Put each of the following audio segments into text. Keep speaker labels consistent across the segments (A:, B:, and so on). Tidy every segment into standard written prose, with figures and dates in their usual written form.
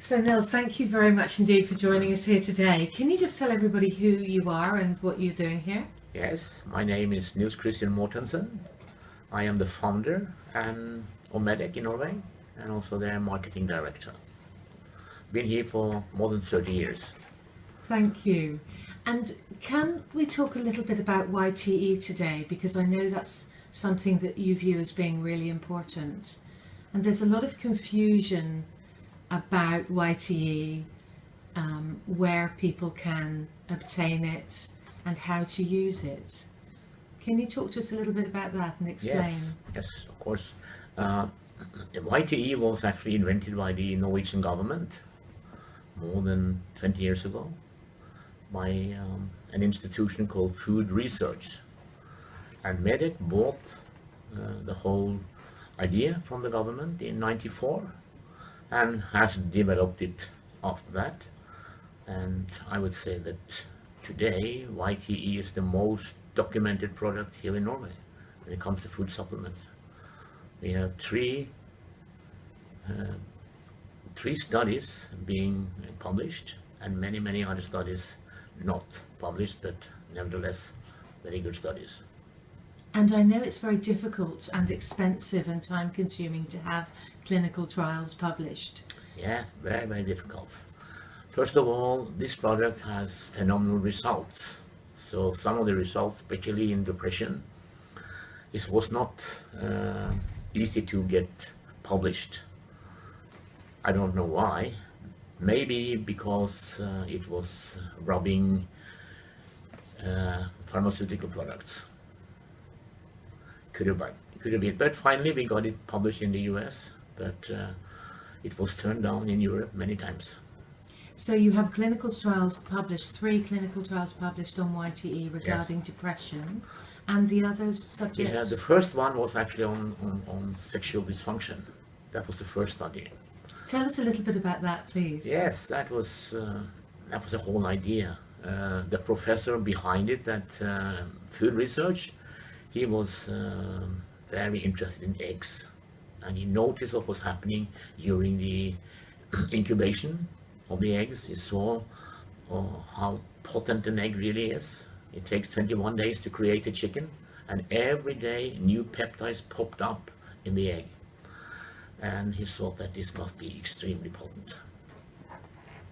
A: So Nils, thank you very much indeed for joining us here today. Can you just tell everybody who you are and what you're doing here?
B: Yes, my name is Nils Mortensen. I am the founder and of Medec in Norway and also their marketing director. Been here for more than 30 years.
A: Thank you. And can we talk a little bit about YTE today? Because I know that's something that you view as being really important. And there's a lot of confusion about YTE, where people can obtain it and how to use it. Can you talk to us a little bit about that and explain?
B: Yes, of course. YTE was actually invented by the Norwegian government more than 20 years ago by an institution called Food Research. And Medec bought the whole idea from the government in '94 and has developed it after that. And I would say that today YTE is the most documented product here in Norway when it comes to food supplements. We have three studies being published and many other studies not published, but nevertheless very good studies.
A: And I know it's very difficult and expensive and time consuming to have clinical trials published.
B: Yeah, very difficult. First of all, this product has phenomenal results. So some of the results, especially in depression, it was not easy to get published. I don't know why. Maybe because it was robbing pharmaceutical products. Could have been, but finally we got it published in the US, but it was turned down in Europe many times.
A: So you have clinical trials published, 3 clinical trials published on YTE regarding depression, and the other subjects?
B: Yeah, the first one was actually on sexual dysfunction. That was the first study.
A: Tell us a little bit about that, please.
B: Yes, that was the whole idea. The professor behind it at Food Research, he was very interested in eggs, and he noticed what was happening during the incubation of the eggs. He saw how potent an egg really is. It takes 21 days to create a chicken, and every day new peptides popped up in the egg. And he thought that this must be extremely potent.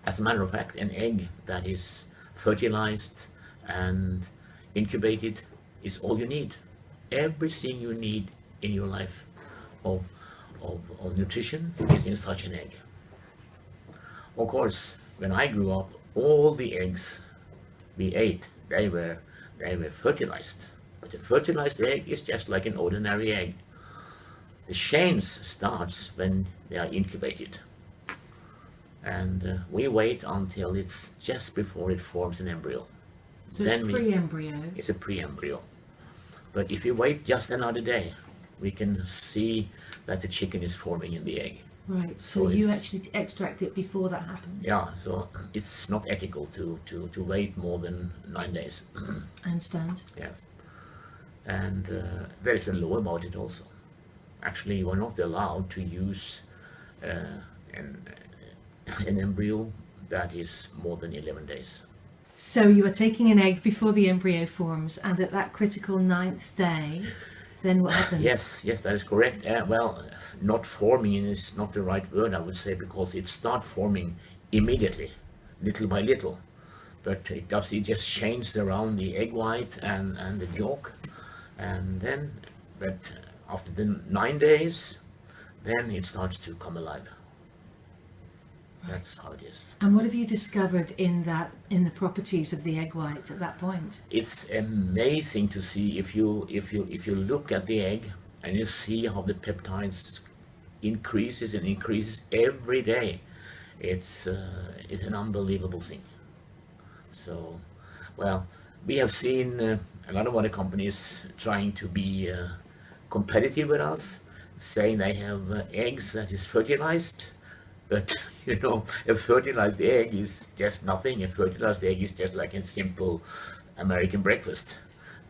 B: As a matter of fact, an egg that is fertilized and incubated is all you need. Everything you need in your life of nutrition is in such an egg. Of course, when I grew up, all the eggs we ate, they were fertilized. But a fertilized egg is just like an ordinary egg. The change starts when they are incubated. And we wait until it's just before it forms an embryo.
A: So then it's pre-embryo? It's
B: a pre-embryo. But if you wait just another day, we can see that the chicken is forming in the egg.
A: Right, so you actually extract it before that happens?
B: Yeah, so it's not ethical to wait more than 9 days.
A: I understand.
B: Yes. And there is a law about it also. Actually, you are not allowed to use an embryo that is more than 11 days.
A: So you are taking an egg before the embryo forms, and at that critical 9th day, then what happens?
B: Yes, that is correct. Well, not forming is not the right word, I would say, because it starts forming immediately, little by little. But it just changes around the egg white and the yolk. And then, but after the 9 days, then it starts to come alive. That's how it is.
A: And what have you discovered in the properties of the egg white at that point?
B: It's amazing to see if you look at the egg and you see how the peptides increases every day. It's an unbelievable thing. So, well, we have seen a lot of other companies trying to be competitive with us, saying they have eggs that is fertilized. But, you know, a fertilized egg is just nothing. A fertilized egg is just like a simple American breakfast,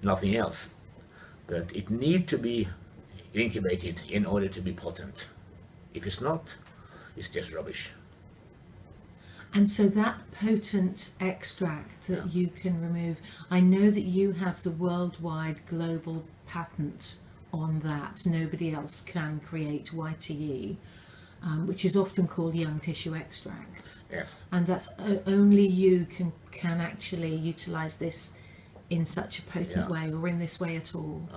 B: nothing else. But it needs to be incubated in order to be potent. If it's not, it's just rubbish.
A: And so that potent extract that you can remove, I know that you have the worldwide global patent on that. Nobody else can create YTE, which is often called young tissue extract.
B: Yes.
A: And that's only you can actually utilize this in such a potent way, or in this way at all.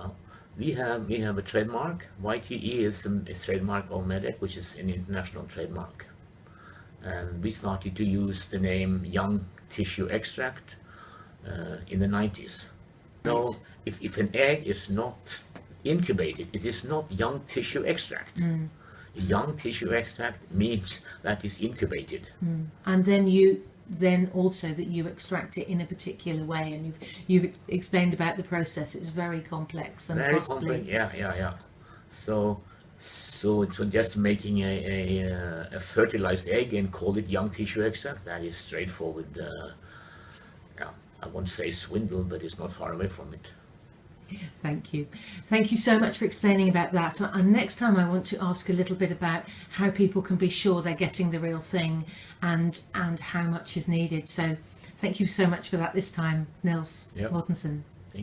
B: We have a trademark. YTE is a trademark of MEDEC, which is an international trademark. And we started to use the name young tissue extract in the 90s. So if an egg is not incubated, it is not young tissue extract. Young tissue extract means that is incubated.
A: And then also that you extract it in a particular way, and you've explained about the process. It's very complex and
B: Very
A: costly.
B: complex. Yeah. So just making a fertilized egg and call it young tissue extract, that is straightforward. I won't say swindle, but it's not far away from it.
A: Thank you. Thank you so much for explaining about that. And next time I want to ask a little bit about how people can be sure they're getting the real thing, and how much is needed. So thank you so much for that this time, Nils Mortensen.